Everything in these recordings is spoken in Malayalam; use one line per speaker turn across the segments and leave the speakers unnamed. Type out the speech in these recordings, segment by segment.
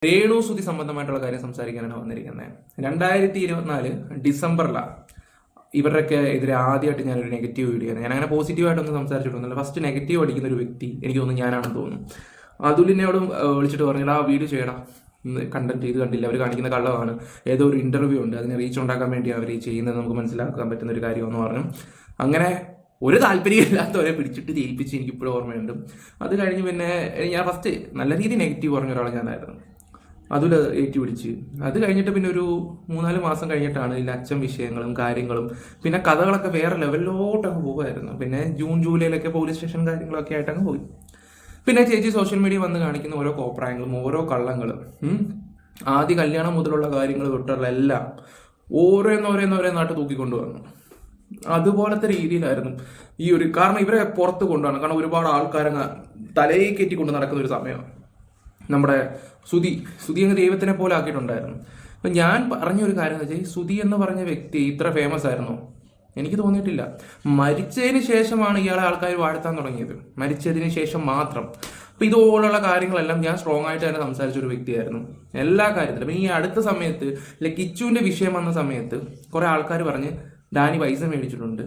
രേണുസുതി സംബന്ധമായിട്ടുള്ള കാര്യം സംസാരിക്കാനാണ് വന്നിരിക്കുന്നത്. 2024 ഡിസംബറിലാണ് ഇവരുടെയൊക്കെ എതിരെ ആദ്യമായിട്ട് ഞാനൊരു നെഗറ്റീവ് വീഡിയോ ഞാൻ അങ്ങനെ പോസിറ്റീവായിട്ടൊന്നും സംസാരിച്ചിട്ടൊന്നുമില്ല. ഫസ്റ്റ് നെഗറ്റീവ് അടിക്കുന്ന ഒരു വ്യക്തി എനിക്ക് തോന്നുന്നു ഞാനാണെന്ന് തോന്നുന്നു. അതുലിനോടും വിളിച്ചിട്ട് പറഞ്ഞിട്ട് ആ വീഡിയോ ചെയ്യണം, കണ്ടന്റ് ഇത് കണ്ടില്ല, അവർ കാണിക്കുന്ന കള്ളമാണ്, ഏതോ ഒരു ഇന്റർവ്യൂ ഉണ്ട്, അതിന് റീച്ച് ഉണ്ടാക്കാൻ വേണ്ടി അവർ ചെയ്യുന്നത് നമുക്ക് മനസ്സിലാക്കാൻ പറ്റുന്ന ഒരു കാര്യമെന്ന് പറഞ്ഞു. അങ്ങനെ ഒരു താല്പര്യമില്ലാത്തവരെ പിടിച്ചിട്ട് ജയിപ്പിച്ച് എനിക്കിപ്പോഴും ഓർമ്മയുണ്ട്. അത് കഴിഞ്ഞ് പിന്നെ ഞാൻ ഫസ്റ്റ് നല്ല രീതിയിൽ നെഗറ്റീവ് പറഞ്ഞ ഒരാളെ ഞാനായിരുന്നു. അതിൽ ഏറ്റുപിടിച്ച് അത് കഴിഞ്ഞിട്ട് പിന്നെ ഒരു 3-4 മാസം കഴിഞ്ഞിട്ടാണ് ഇതിൽ അച്ഛൻ വിഷയങ്ങളും കാര്യങ്ങളും പിന്നെ കഥകളൊക്കെ വേറെ ലെവലിലോട്ടങ്ങ് പോകുമായിരുന്നു. പിന്നെ ജൂൺ ജൂലൈയിലൊക്കെ പോലീസ് സ്റ്റേഷൻ കാര്യങ്ങളൊക്കെ ആയിട്ടങ്ങ് പോയി. പിന്നെ ചേച്ചി സോഷ്യൽ മീഡിയ വന്ന് കാണിക്കുന്ന ഓരോ കോപ്രായങ്ങളും ഓരോ കള്ളങ്ങളും ആദ്യ കല്യാണം മുതലുള്ള കാര്യങ്ങൾ തൊട്ടുള്ള എല്ലാം ഓരോന്നോരോന്നോരോന്നായിട്ട് തൂക്കിക്കൊണ്ടു വന്നു. അതുപോലത്തെ രീതിയിലായിരുന്നു ഈ ഒരു, കാരണം ഇവരെ പുറത്ത് കൊണ്ടുപോകണം. കാരണം ഒരുപാട് ആൾക്കാരങ്ങ് തലയിൽ കയറ്റിക്കൊണ്ട് നടക്കുന്ന ഒരു സമയമാണ്. നമ്മുടെ സുധി അങ്ങ് ദൈവത്തിനെ പോലെ ആക്കിയിട്ടുണ്ടായിരുന്നു. അപ്പം ഞാൻ പറഞ്ഞൊരു കാര്യം എന്ന് വെച്ചാൽ, സുധി എന്ന് പറഞ്ഞ വ്യക്തി ഇത്ര ഫേമസ് ആയിരുന്നു എനിക്ക് തോന്നിയിട്ടില്ല. മരിച്ചതിന് ശേഷമാണ് ഇയാളെ ആൾക്കാർ വാഴ്ത്താൻ തുടങ്ങിയത്, മരിച്ചതിന് ശേഷം മാത്രം. അപ്പം ഇതുപോലുള്ള കാര്യങ്ങളെല്ലാം ഞാൻ സ്ട്രോങ് ആയിട്ട് തന്നെ സംസാരിച്ചൊരു വ്യക്തിയായിരുന്നു എല്ലാ കാര്യത്തിലും. അപ്പം ഈ അടുത്ത സമയത്ത് കിച്ചുവിൻ്റെ വിഷയം വന്ന സമയത്ത് കുറേ ആൾക്കാർ പറഞ്ഞ് ഡാനി പൈസ മേടിച്ചിട്ടുണ്ട്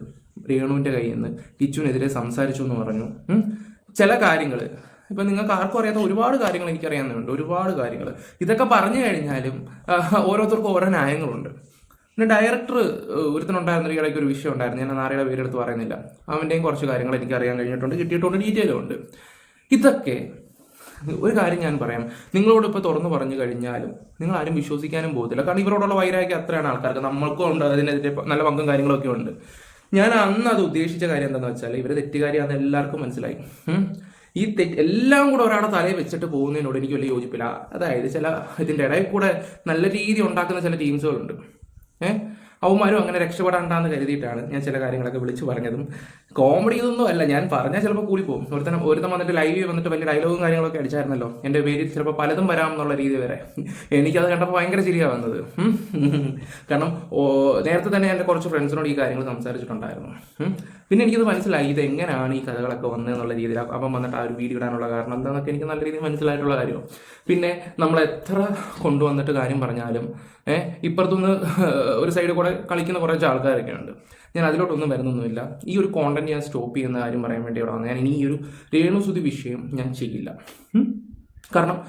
രേണുവിൻ്റെ കയ്യിൽ നിന്ന്, കിച്ചുവിനെതിരെ സംസാരിച്ചു എന്ന് പറഞ്ഞു. ചില കാര്യങ്ങൾ ഇപ്പം നിങ്ങൾക്ക് ആർക്കും അറിയാത്ത ഒരുപാട് കാര്യങ്ങൾ എനിക്കറിയാവുന്നുണ്ട്, ഒരുപാട് കാര്യങ്ങൾ. ഇതൊക്കെ പറഞ്ഞു കഴിഞ്ഞാലും ഓരോരുത്തർക്കും ഓരോ ന്യായങ്ങളുണ്ട്. പിന്നെ ഡയറക്ടർ ഒരുത്തനുണ്ടായിരുന്ന ഒരു ഇടയ്ക്ക് ഒരു വിഷയം ഉണ്ടായിരുന്നു, ഞാൻ നാരയുടെ പേരെടുത്ത് പറയുന്നില്ല. അവൻ്റെയും കുറച്ച് കാര്യങ്ങൾ എനിക്ക് അറിയാൻ കഴിഞ്ഞിട്ടുണ്ട്, കിട്ടിയിട്ടുണ്ട്, ഡീറ്റെയിലും ഉണ്ട്. ഇതൊക്കെ ഒരു കാര്യം ഞാൻ പറയാം, നിങ്ങളോട് ഇപ്പോൾ തുറന്നു പറഞ്ഞു കഴിഞ്ഞാലും നിങ്ങൾ ആരും വിശ്വസിക്കാനും പോകത്തില്ല. കാരണം ഇവരോടുള്ള വൈരാഗ്യം അത്രയാണ് ആൾക്കാർക്ക്. നമ്മൾക്കും ഉണ്ട് അതിനെതിരെ നല്ല പങ്കും കാര്യങ്ങളൊക്കെ ഉണ്ട്. ഞാൻ അന്ന് അത് ഉദ്ദേശിച്ച കാര്യം എന്താണെന്ന് വെച്ചാൽ, ഇവർ തെറ്റുകാരിയാണെന്ന് എല്ലാവർക്കും മനസ്സിലായി. ഈ എല്ലാം കൂടെ ഒരാളെ തലയിൽ വെച്ചിട്ട് പോകുന്നതിനോട് എനിക്ക് വലിയ യോജിപ്പില്ല. അതായത് ചില ഇതിൻ്റെ ഇടയിൽ കൂടെ നല്ല രീതി ഉണ്ടാക്കുന്ന ചില ടീംസുകളുണ്ട്. അവന്മാരും അങ്ങനെ രക്ഷപ്പെടാണ്ടാന്ന് കരുതിയിട്ടാണ് ഞാൻ ചില കാര്യങ്ങളൊക്കെ വിളിച്ചു പറഞ്ഞതും. കോമഡി ഇതൊന്നും അല്ല, ഞാൻ പറഞ്ഞാൽ ചിലപ്പോൾ കൂടിപ്പോകും. ഒരുത്തം വന്നിട്ട് ലൈവ് വന്നിട്ട് വലിയ ഡയലോഗും കാര്യങ്ങളൊക്കെ അടിച്ചായിരുന്നല്ലോ, എൻ്റെ പേരിൽ ചിലപ്പോൾ പലതും വരാമെന്നുള്ള രീതി വരെ. എനിക്കത് കണ്ടപ്പോൾ ഭയങ്കര ചിരിയാണ് വന്നത്. കാരണം നേരത്തെ തന്നെ എൻ്റെ കുറച്ച് ഫ്രണ്ട്സിനോട് ഈ കാര്യങ്ങൾ സംസാരിച്ചിട്ടുണ്ടായിരുന്നു. പിന്നെ എനിക്കത് മനസ്സിലായി ഇത് എങ്ങനെയാണ് ഈ കഥകളൊക്കെ വന്നതെന്നുള്ള രീതിയിൽ. അപ്പം വന്നിട്ട് ആ ഒരു വീഡിയോ ഇടാനുള്ള കാരണം എന്താണെന്നൊക്കെ എനിക്ക് നല്ല രീതിയിൽ മനസ്സിലായിട്ടുള്ള കാര്യമാണ്. പിന്നെ നമ്മൾ എത്ര കൊണ്ടുവന്നിട്ട് കാര്യം പറഞ്ഞാലും ഇപ്പുറത്തുനിന്ന് ഒരു സൈഡിൽ കൂടെ കളിക്കുന്ന കുറച്ച് ആൾക്കാരൊക്കെ ഉണ്ട്. ഞാൻ അതിലോട്ടൊന്നും വരുന്നൊന്നുമില്ല. ഈ ഒരു കോണ്ടന്റ് ഞാൻ സ്റ്റോപ്പ് ചെയ്യുന്ന കാര്യം പറയാൻ വേണ്ടി ഇവിടെ വന്നത്. ഞാൻ ഇനി ഈ ഒരു രേണുസുതി വിഷയം ഞാൻ ചെയ്യില്ല. കാരണം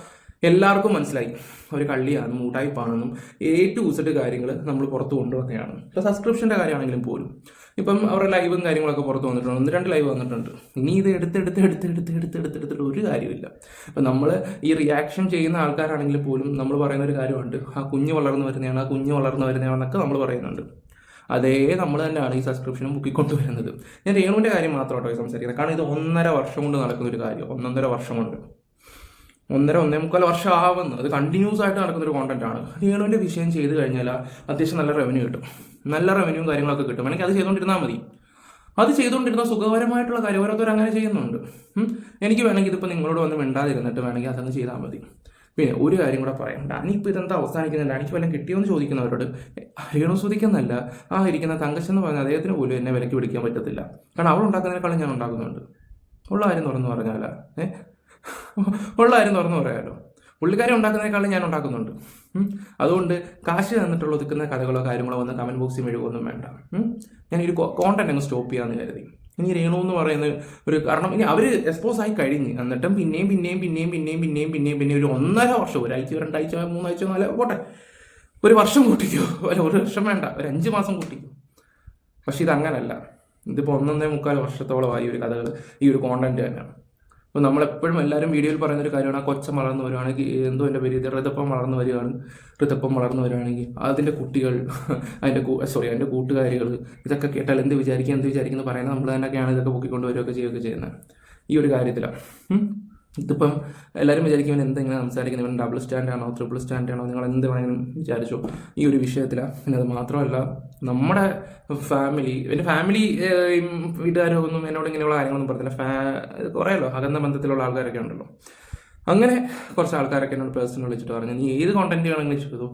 എല്ലാവർക്കും മനസ്സിലായി ഒരു കള്ളിയാണെന്നും മൂട്ടായ്പാണെന്നും A to Z കാര്യങ്ങൾ നമ്മൾ പുറത്ത് കൊണ്ടുവന്നതാണ്. ഇപ്പോൾ സബ്സ്ക്രിപ്ഷൻ്റെ കാര്യമാണെങ്കിലും പോലും ഇപ്പം അവരുടെ ലൈവും കാര്യങ്ങളൊക്കെ പുറത്ത് വന്നിട്ടുണ്ട്, 1-2 ലൈവ് വന്നിട്ടുണ്ട്. ഇനി ഇത് എടുത്തിട്ട് ഒരു കാര്യമില്ല. അപ്പം നമ്മൾ ഈ റിയാക്ഷൻ ചെയ്യുന്ന ആൾക്കാരാണെങ്കിൽ പോലും നമ്മൾ പറയുന്ന ഒരു കാര്യമുണ്ട്, ആ കുഞ്ഞ് വളർന്നു വരുന്നതാണെന്നൊക്കെ നമ്മൾ പറയുന്നുണ്ട്. അതേ നമ്മൾ തന്നെയാണ് ഈ സബ്സ്ക്രിപ്ഷനും ബുക്കിക്കൊണ്ടുവരുന്നത്. ഞാൻ രേണുവിൻ്റെ കാര്യം മാത്രമായിട്ടോ സംസാരിക്കുന്നത്. കാരണം ഇത് 1.5 വർഷം കൊണ്ട് നടക്കുന്ന ഒരു കാര്യം, 1.5 വർഷം കൊണ്ട് 1.5 വർഷം ആവുന്നു. അത് കണ്ടിന്യൂസ് ആയിട്ട് നടക്കുന്ന ഒരു കോണ്ടന്റ് ആണ്. രേണുവിൻ്റെ വിഷയം ചെയ്ത് കഴിഞ്ഞാൽ അത്യാവശ്യം നല്ല റവന്യൂ കിട്ടും, നല്ല റവന്യൂവും കാര്യങ്ങളൊക്കെ കിട്ടും. എനിക്ക് അത് ചെയ്തുകൊണ്ടിരുന്നാൽ മതി. അത് ചെയ്തുകൊണ്ടിരുന്ന സുഖകരമായിട്ടുള്ള കാര്യം ഓരോരുത്തർ അങ്ങനെ ചെയ്യുന്നുണ്ട്. എനിക്ക് വേണമെങ്കിൽ ഇതിപ്പോൾ നിങ്ങളോട് വന്ന് മിണ്ടാതിരുന്നിട്ട് വേണമെങ്കിൽ അതങ്ങ് ചെയ്താൽ മതി. പിന്നെ ഒരു കാര്യം കൂടെ പറയാം, ഡാനി ഇപ്പോൾ ഇതെന്താ അവസാനിക്കുന്നുണ്ട്, എനിക്ക് വല്ലതും കിട്ടിയോന്ന് ചോദിക്കുന്നവരോട് രേണുസുതിക്കെന്നല്ല, ആ ഇരിക്കുന്ന തങ്കച്ചെന്ന് പറഞ്ഞ അദ്ദേഹത്തിന് പോലും എന്നെ വിലക്ക് പിടിക്കാൻ പറ്റത്തില്ല. കാരണം അവൾ ഉണ്ടാക്കുന്നതിനേക്കാളും ഞാൻ ഉണ്ടാക്കുന്നുണ്ട്. ഉള്ള കാര്യം തുറന്നു പറഞ്ഞാൽ പറയാമല്ലോ, പുള്ളിക്കാരി ഉണ്ടാക്കുന്നതിനേക്കാളും ഞാൻ ഉണ്ടാക്കുന്നുണ്ട്. അതുകൊണ്ട് കാശ് തന്നിട്ടുള്ള ഒതുക്കുന്ന കഥകളോ കാര്യങ്ങളോ വന്ന് കമന്റ് ബോക്സിൽ മെഴുകൊന്നും വേണ്ട. ഞാൻ ഈ ഒരു കോണ്ടന്റ് അങ്ങ് സ്റ്റോപ്പ് ചെയ്യാമെന്ന് കരുതി. ഇനി രേണു എന്ന് പറയുന്ന ഒരു കാരണം ഇനി അവർ എക്സ്പോസ് ആയി കഴിഞ്ഞ് എന്നിട്ടും പിന്നെയും ഒരു 1.5 വർഷം, 1 ആഴ്ച 2 ആഴ്ച 3 ആഴ്ച 4 പോട്ടെ, 1 വർഷം കൂട്ടിക്കോ, അല്ല 1 വർഷം വേണ്ട, ഒരു 5 മാസം കൂട്ടിക്കോ. പക്ഷെ ഇതങ്ങനല്ല. ഇതിപ്പോൾ 1.25 വർഷത്തോളമായി ഒരു കഥകൾ ഈ ഒരു കോണ്ടന്റ് തന്നെയാണ്. അപ്പോൾ നമ്മളെപ്പോഴും എല്ലാവരും വീഡിയോയിൽ പറയുന്നൊരു കാര്യമാണ്, ആ കൊച്ചം വളർന്നു വരുവാണെങ്കിൽ എന്തോ എൻ്റെ പേര് ഋതപ്പം വളർന്നു വരുവാണെങ്കിൽ അതിൻ്റെ കുട്ടികൾ അതിൻ്റെ കൂട്ടുകാരികൾ ഇതൊക്കെ കേട്ടാൽ എന്ത് വിചാരിക്കുന്നു പറയുന്നത് നമ്മൾ തന്നെയൊക്കെയാണ് ഇതൊക്കെ പൊക്കിക്കൊണ്ട് വരികയൊക്കെ ചെയ്യുന്നത് ഈ ഒരു കാര്യത്തിലാണ്. ഇതിപ്പം എല്ലാവരും വിചാരിക്കും എന്തെങ്കിലും സംസാരിക്കുന്നത്, ഇവൻ ഡബിൾ സ്റ്റാൻഡാണോ ട്രിപ്പിൾ സ്റ്റാൻഡാണോ, നിങ്ങൾ എന്ത് വേണമെങ്കിലും വിചാരിച്ചോ ഈ ഒരു വിഷയത്തിലാണ്. പിന്നെ അത് മാത്രമല്ല, നമ്മുടെ എൻ്റെ ഫാമിലി വീട്ടുകാരൊന്നും എന്നോട് ഇങ്ങനെയുള്ള കാര്യങ്ങളൊന്നും പറഞ്ഞില്ല. കുറേയല്ലോ അകന്ന ബന്ധത്തിലുള്ള ആൾക്കാരൊക്കെ ഉണ്ടല്ലോ. അങ്ങനെ കുറച്ച് ആൾക്കാരൊക്കെ എന്നോട് പേഴ്സണൽ വിളിച്ചിട്ട് പറഞ്ഞു, നീ ഏത് കോണ്ടന്റ് വേണമെങ്കിലും ചെയ്തു,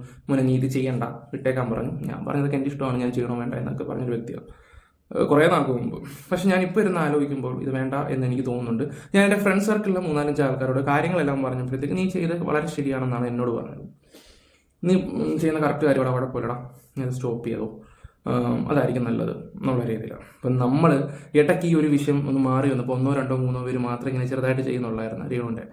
നീ ഇത് ചെയ്യണ്ട, വിട്ടേക്കാൻ പറഞ്ഞു. ഞാൻ പറഞ്ഞതൊക്കെ എൻ്റെ ഇഷ്ടമാണ്, ഞാൻ ചെയ്യണോ വേണ്ട എന്നൊക്കെ പറഞ്ഞൊരു വ്യക്തിയാണ്. കുറേ നാൾക്ക് മുമ്പ്. പക്ഷെ ഞാനിപ്പോൾ ഇരുന്ന് ആലോചിക്കുമ്പോൾ ഇത് വേണ്ട എന്ന് എനിക്ക് തോന്നുന്നുണ്ട്. ഞാൻ എൻ്റെ ഫ്രണ്ട് സർക്കിളിലെ 3-4 ആൾക്കാരോട് കാര്യങ്ങളെല്ലാം പറഞ്ഞപ്പോഴത്തേക്ക് നീ ചെയ്ത് വളരെ ശരിയാണെന്നാണ് എന്നോട് പറഞ്ഞത്. നീ ചെയ്യുന്ന കറക്റ്റ് കാര്യം അവിടെ കുഴപ്പമില്ലടാ, നീ സ്റ്റോപ്പ് ചെയ്തോ, അതായിരിക്കും നല്ലത് എന്നുള്ള രീതിയിലാണ്. അപ്പം നമ്മൾ ഇടയ്ക്ക് ഈ ഒരു വിഷയം ഒന്ന് മാറി വന്നപ്പോൾ 1-2-3 പേര് മാത്രം ഇങ്ങനെ ചെറുതായിട്ട് ചെയ്യുന്നുള്ളായിരുന്നു രേണുവിൻ്റെ.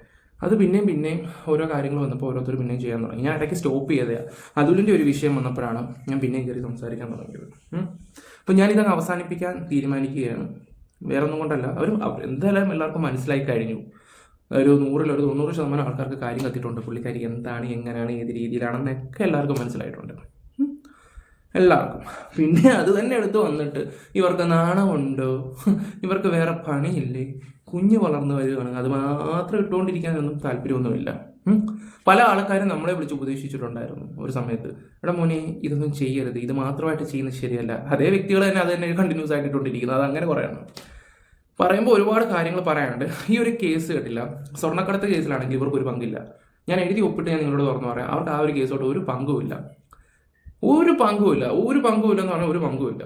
അത് പിന്നെയും ഓരോ കാര്യങ്ങൾ വന്നപ്പോൾ ഓരോരുത്തർ പിന്നെയും ചെയ്യാൻ തുടങ്ങി. ഞാൻ ഇടയ്ക്ക് സ്റ്റോപ്പ് ചെയ്തതാണ്. അതുലിൻ്റെ ഒരു വിഷയം വന്നപ്പോഴാണ് ഞാൻ പിന്നെയും കയറി സംസാരിക്കാൻ തുടങ്ങിയത്. അപ്പം ഞാനിതങ്ങ് അവസാനിപ്പിക്കാൻ തീരുമാനിക്കുകയാണ്. വേറെ ഒന്നും കൊണ്ടല്ല, എന്തായാലും എല്ലാവർക്കും മനസ്സിലായി കഴിഞ്ഞു. ഒരു 100% ആൾക്കാർക്ക് കാര്യം കത്തിയിട്ടുണ്ട്. പുള്ളിക്കാരി എന്താണ്, എങ്ങനെയാണ്, ഏത് രീതിയിലാണെന്നൊക്കെ എല്ലാവർക്കും മനസ്സിലായിട്ടുണ്ട്, എല്ലാവർക്കും. പിന്നെ അത് തന്നെ എടുത്ത് വന്നിട്ട് ഇവർക്ക് നാണമുണ്ടോ, ഇവർക്ക് വേറെ പണിയില്ലേ, കുഞ്ഞ് വളർന്നു വരികയാണ്, അത് മാത്രം ഇട്ടുകൊണ്ടിരിക്കാനൊന്നും താല്പര്യമൊന്നുമില്ല. പല ആൾക്കാരും നമ്മളെ വിളിച്ച് ഉപദേശിച്ചിട്ടുണ്ടായിരുന്നു ഒരു സമയത്ത്, എടാ മോനെ ഇതൊന്നും ചെയ്യരുത്, ഇത് മാത്രമായിട്ട് ചെയ്യുന്നത് ശരിയല്ല. അതേ വ്യക്തികൾ തന്നെ അത് തന്നെ കണ്ടിന്യൂസ് ആയിട്ട് ഇട്ടുകൊണ്ടിരിക്കുന്നത്. അത് അങ്ങനെ പറയണം. പറയുമ്പോൾ ഒരുപാട് കാര്യങ്ങൾ പറയാനുണ്ട്. ഈ ഒരു കേസ് കേട്ടില്ല, സ്വർണ്ണക്കടത്ത് കേസിലാണെങ്കിൽ ഇവർക്കൊരു പങ്കില്ല. ഞാൻ എഴുതി ഒപ്പിട്ട് ഞാൻ നിങ്ങളോട് തുറന്നു പറയാം, അവർക്ക് ആ ഒരു കേസോട്ട് ഒരു പങ്കുമില്ല എന്ന് പറഞ്ഞാൽ ഒരു പങ്കുമില്ല.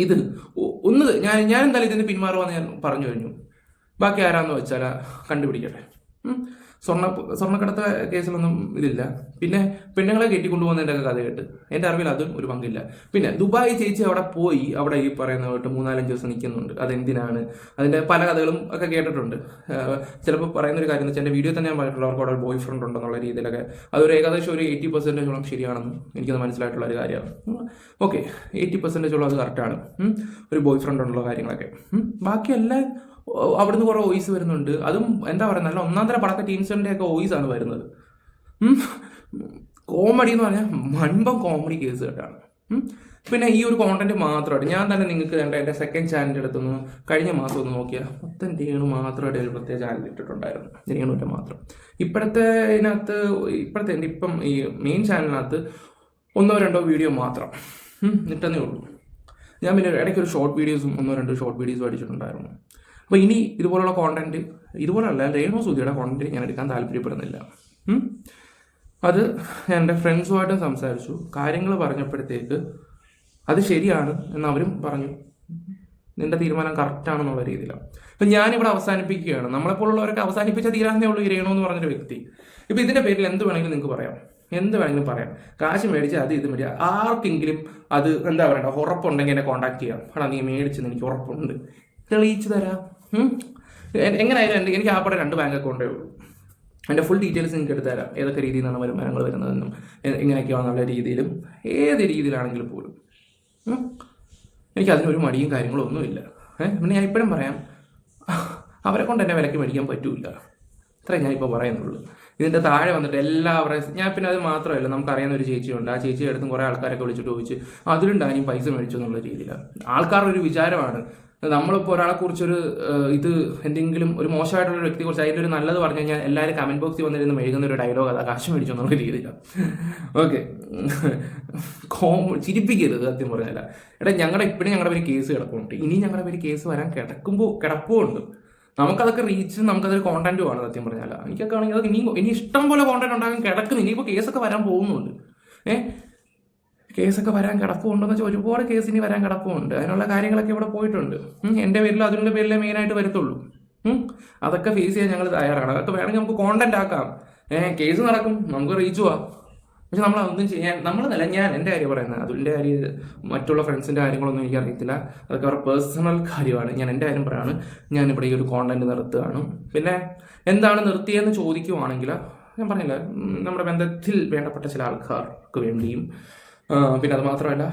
ഇത് ഞാൻ എന്തായാലും ഇതിന് പിന്മാറുവാന്ന് ഞാൻ പറഞ്ഞു കഴിഞ്ഞു. ബാക്കി ആരാന്ന് വെച്ചാൽ കണ്ടുപിടിക്കട്ടെ. സ്വർണ്ണക്കടത്ത കേസിലൊന്നും ഇതില്ല. പിന്നെ പെണ്ണുങ്ങളെ കെട്ടിക്കൊണ്ടുപോകുന്നതിൻ്റെ ഒക്കെ കഥ കേട്ട് എൻ്റെ അറിവിൽ അതും ഒരു പങ്കില്ല. പിന്നെ ദുബായ് ചേച്ചി അവിടെ ഈ പറയുന്ന കേട്ട് 3-4 ദിവസം നിൽക്കുന്നുണ്ട്. അതെന്തിനാണ്, അതിൻ്റെ പല കഥകളും ഒക്കെ കേട്ടിട്ടുണ്ട്. ചിലപ്പോൾ പറയുന്നൊരു കാര്യം എന്ന് വെച്ചാൽ എൻ്റെ വീഡിയോ തന്നെ ഞാൻ പറഞ്ഞിട്ടുള്ള അവർക്ക് അവിടെ ബോയ് ഫ്രണ്ട് ഉണ്ടെന്നുള്ള രീതിയിലൊക്കെ അതൊരു ഏകദേശം ഒരു 80% ശരിയാണെന്ന് എനിക്കത് മനസ്സിലായിട്ടുള്ള ഒരു കാര്യമാണ്. ഓക്കെ, 80% അത് കറക്റ്റാണ്. ഒരു ബോയ് ഫ്രണ്ട് ഉള്ള കാര്യങ്ങളൊക്കെ. ബാക്കിയെല്ലാം അവിടുന്ന് കുറേ വോയിസ് വരുന്നുണ്ട്. അതും എന്താ പറയുക, നല്ല ഒന്നാം തരം പടക്ക ടീംസിൻ്റെ ഒക്കെ വോയിസാണ് വരുന്നത്. കോമഡി എന്ന് പറഞ്ഞാൽ മൻപം കോമഡി കേസ് കേട്ടാണ്. പിന്നെ ഈ ഒരു കോണ്ടന്റ് മാത്രമായിട്ട് ഞാൻ തന്നെ നിങ്ങൾക്ക് എൻ്റെ സെക്കൻഡ് ചാനലിൻ്റെ അടുത്തൊന്ന് കഴിഞ്ഞ മാസം ഒന്ന് നോക്കിയാൽ മൊത്തം രേണു മാത്രമായിട്ട് ഒരു പ്രത്യേക ചാനൽ ഇട്ടിട്ടുണ്ടായിരുന്നു, രേണുവിൻ്റെ മാത്രം. ഇപ്പോഴത്തെ ഇപ്പം ഈ മെയിൻ ചാനലിനകത്ത് 1-2 വീഡിയോ മാത്രം ഇട്ടെന്നേ ഉള്ളൂ. ഞാൻ പിന്നെ ഇടയ്ക്കൊരു ഷോർട്ട് വീഡിയോസും 1-2 ഷോർട്ട് വീഡിയോസും അടിച്ചിട്ടുണ്ടായിരുന്നു. അപ്പോൾ ഇനി ഇതുപോലുള്ള കോണ്ടന്റ്, ഇതുപോലല്ല രേണു സുധിയുടെ കോണ്ടന്റ് ഞാൻ എടുക്കാൻ താല്പര്യപ്പെടുന്നില്ല. അത് ഞാൻ എൻ്റെ ഫ്രണ്ട്സുമായിട്ടും സംസാരിച്ചു. കാര്യങ്ങൾ പറഞ്ഞപ്പോഴത്തേക്ക് അത് ശരിയാണ് എന്ന് അവരും പറഞ്ഞു. നിന്റെ തീരുമാനം കറക്റ്റാണെന്നുള്ള രീതിയിലാണ്. അപ്പം ഞാനിവിടെ അവസാനിപ്പിക്കുകയാണ്. നമ്മളെപ്പോലുള്ളവരൊക്കെ അവസാനിപ്പിച്ച തീരാനേ ഉള്ളൂ ഈ രേണു എന്ന് പറഞ്ഞൊരു വ്യക്തി. ഇപ്പം ഇതിൻ്റെ പേരിൽ എന്ത് വേണമെങ്കിലും നിങ്ങൾക്ക് പറയാം, എന്ത് വേണമെങ്കിലും പറയാം. കാശ് മേടിച്ച് അത് ഇത് മേടിക്കുക, ആർക്കെങ്കിലും അത് എന്താ പറയണ്ട ഉറപ്പുണ്ടെങ്കിൽ എന്നെ കോൺടാക്ട് ചെയ്യാം. എടാ നീ മേടിച്ചെന്ന് എനിക്ക് ഉറപ്പുണ്ട്, തെളിയിച്ച് തരാം. എങ്ങനെയായാലും എനിക്ക് ആപ്പടെ 2 ബാങ്ക് അക്കൗണ്ടേ ഉള്ളൂ. എൻ്റെ ഫുൾ ഡീറ്റെയിൽസ് നിങ്ങൾക്ക് എടുത്തു തരാം. ഏതൊക്കെ രീതിയിൽ നിന്നാണ് വരുമാനങ്ങൾ വരുന്നതെന്നും എങ്ങനെയൊക്കെയാണെന്നുള്ള രീതിയിലും ഏത് രീതിയിലാണെങ്കിലും പോലും എനിക്കതിനൊരു മടിയും കാര്യങ്ങളും ഒന്നുമില്ല. പിന്നെ ഞാൻ ഇപ്പോഴും പറയാം, അവരെ കൊണ്ട് എന്നെ വിലക്ക് മേടിക്കാൻ പറ്റൂല. അത്രേ ഞാനിപ്പോൾ പറയുന്നുള്ളൂ. ഇതിൻ്റെ താഴെ വന്നിട്ട് എല്ലാവരും ഞാൻ പിന്നെ അത് മാത്രമല്ല, നമുക്കറിയാവുന്ന ഒരു ചേച്ചിയുണ്ട്. ആ ചേച്ചിയുടെ അടുത്തും കുറേ ആൾക്കാരൊക്കെ വിളിച്ചിട്ട് ചോദിച്ച് അതിലുണ്ടായും പൈസ മേടിച്ചു എന്നുള്ള രീതിയിലാണ് ആൾക്കാരുടെ ഒരു വിചാരമാണ്. നമ്മളിപ്പോൾ ഒരാളെ കുറിച്ചൊരു ഇത് എന്തെങ്കിലും ഒരു മോശമായിട്ടുള്ള വ്യക്തിയെ കുറിച്ച് അതിലൊരു നല്ലത് പറഞ്ഞു കഴിഞ്ഞാൽ എല്ലാവരും കമന്റ് ബോക്സിൽ വന്നിരുന്ന് മെഴുകുന്ന ഒരു ഡയലോഗ് അതാ കാശ് മേടിച്ചു എന്നുള്ള രീതിയിലാണ്. ഓക്കെ, ചിരിപ്പിക്കരുത് സത്യം പറഞ്ഞല്ല. ഇപ്പോഴും ഞങ്ങളുടെ പേര് കേസ് കിടപ്പുണ്ട്. ഇനി ഞങ്ങളുടെ പേര് കേസ് വരാൻ കിടപ്പുണ്ട്. നമുക്കതൊക്കെ നമുക്കതൊരു കോണ്ടന്റുമാണ് സത്യം പറഞ്ഞാൽ. എനിക്കൊക്കെ ആണെങ്കിൽ അത് ഇനി ഇഷ്ടം പോലെ കോണ്ടന്റ് ഉണ്ടാകാൻ കിടക്കുന്നു. ഇനിയിപ്പോൾ കേസൊക്കെ വരാൻ പോകുന്നുണ്ട്. കേസൊക്കെ വരാൻ കിടപ്പുണ്ടെന്ന് വെച്ചാൽ ഒരുപാട് കേസ് ഇനി വരാൻ കിടപ്പുണ്ട്. അതിനുള്ള കാര്യങ്ങളൊക്കെ ഇവിടെ പോയിട്ടുണ്ട്. എൻ്റെ പേരിലും അതിൻ്റെ പേരിലേ മെയിനായിട്ട് വരത്തുള്ളൂ. അതൊക്കെ ഫേസ് ചെയ്യാൻ ഞങ്ങൾ തയ്യാറാണ്. അതൊക്കെ വേണമെങ്കിൽ നമുക്ക് കോണ്ടന്റ് ആക്കാം. കേസ് നടക്കും, നമുക്ക് റീച്ച് പോവാം. പക്ഷെ നമ്മളതൊന്നും ചെയ്യാൻ നമ്മളല്ല, ഞാൻ എൻ്റെ കാര്യം പറയുന്നത്. അതിൻ്റെ കാര്യം മറ്റുള്ള ഫ്രണ്ട്സിൻ്റെ കാര്യങ്ങളൊന്നും എനിക്കറിയത്തില്ല. അതൊക്കെ അവരുടെ പേഴ്സണൽ കാര്യമാണ്. ഞാൻ എൻ്റെ കാര്യം പറയാണ്. ഞാനിവിടെ ഈ ഒരു കോണ്ടന്റ് നിർത്തുകയാണ്. പിന്നെ എന്താണ് നിർത്തിയെന്ന് ചോദിക്കുവാണെങ്കിൽ ഞാൻ പറഞ്ഞില്ല, നമ്മുടെ ബന്ധത്തിൽ വേണ്ടപ്പെട്ട ചില ആൾക്കാർക്ക് വേണ്ടിയും പിന്നെ അത് മാത്രമല്ല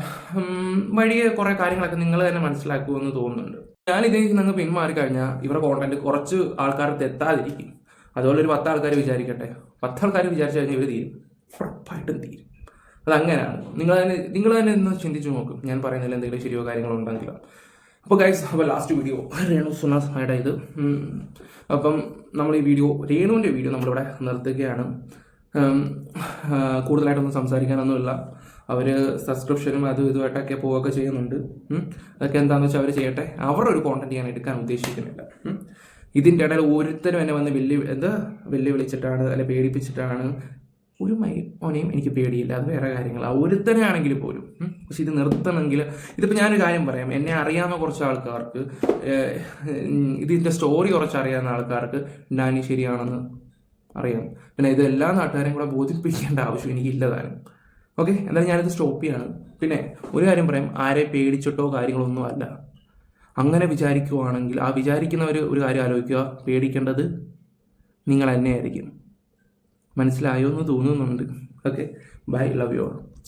വഴിയെ കുറേ കാര്യങ്ങളൊക്കെ നിങ്ങൾ തന്നെ മനസ്സിലാക്കുമെന്ന് തോന്നുന്നുണ്ട്. ഞാൻ ഇതിൽ നിന്ന് പിന്മാറി കഴിഞ്ഞാൽ ഇവരുടെ കോണ്ടന്റ് കുറച്ച് ആൾക്കാർക്ക് എത്താതിരിക്കും. അതുപോലെ ഒരു 10 ആൾക്കാർ വിചാരിക്കട്ടെ, 10 ആൾക്കാർ വിചാരിച്ചു കഴിഞ്ഞാൽ ഇവർ തീരും, ഉറപ്പായിട്ടും തീരും. അതങ്ങനെയാണ്. നിങ്ങൾ തന്നെ ഇന്ന് ചിന്തിച്ചു നോക്കും ഞാൻ പറയുന്നതിൽ എന്തെങ്കിലും ശരിയോ കാര്യങ്ങളോ ഉണ്ടെങ്കിലോ. അപ്പോൾ ഗൈസ്, അപ്പോൾ ലാസ്റ്റ് വീഡിയോ രേണു സുനാസ്മയുടെ ഇത്. അപ്പം നമ്മൾ ഈ രേണുവിൻ്റെ വീഡിയോ നമ്മളിവിടെ നിർത്തുകയാണ്. കൂടുതലായിട്ടൊന്നും സംസാരിക്കാനൊന്നുമില്ല. അവർ സബ്സ്ക്രിപ്ഷനും അതും ഇതുമായിട്ടൊക്കെ പോവുകയൊക്കെ ചെയ്യുന്നുണ്ട്. അതൊക്കെ എന്താണെന്ന് വെച്ചാൽ അവർ ചെയ്യട്ടെ. അവരുടെ ഒരു കോണ്ടന്റ് ഞാൻ എടുക്കാൻ ഉദ്ദേശിക്കുന്നില്ല. ഇതിൻ്റെ ഇടയിൽ ഓരോരുത്തരും എന്നെ വന്ന് വെല്ലുവിളിച്ചിട്ടാണ്, അല്ലെ പേടിപ്പിച്ചിട്ടാണ് ഒരു മോനെയും എനിക്ക് പേടിയില്ല, അത് വേറെ കാര്യങ്ങളാണ്, ഒരുത്തനെ ആണെങ്കിൽ പോലും. പക്ഷെ ഇത് നിർത്തണമെങ്കിൽ, ഇതിപ്പോൾ ഞാനൊരു കാര്യം പറയാം, എന്നെ അറിയാവുന്ന കുറച്ച് ആൾക്കാർക്ക്, ഇതിൻ്റെ സ്റ്റോറി കുറച്ച് അറിയാവുന്ന ആൾക്കാർക്ക് ഡാനി ശരിയാണെന്ന് അറിയാം. പിന്നെ ഇത് എല്ലാ നാട്ടുകാരെയും കൂടെ ബോധിപ്പിക്കേണ്ട ആവശ്യം എനിക്കില്ലതാനും. ഓക്കെ, എന്തായാലും ഞാനിത് സ്റ്റോപ്പ് ചെയ്യാണ്. പിന്നെ ഒരു കാര്യം പറയാം, ആരെ പേടിച്ചിട്ടോ കാര്യങ്ങളൊന്നും അല്ല. അങ്ങനെ വിചാരിക്കുവാണെങ്കിൽ ആ വിചാരിക്കുന്നവർ ഒരു കാര്യം ആലോചിക്കുക, പേടിക്കേണ്ടത് നിങ്ങൾ തന്നെയായിരിക്കും. മനസ്സിലായോ എന്ന് തോന്നുന്നുണ്ട്. Okay, bye, love you all.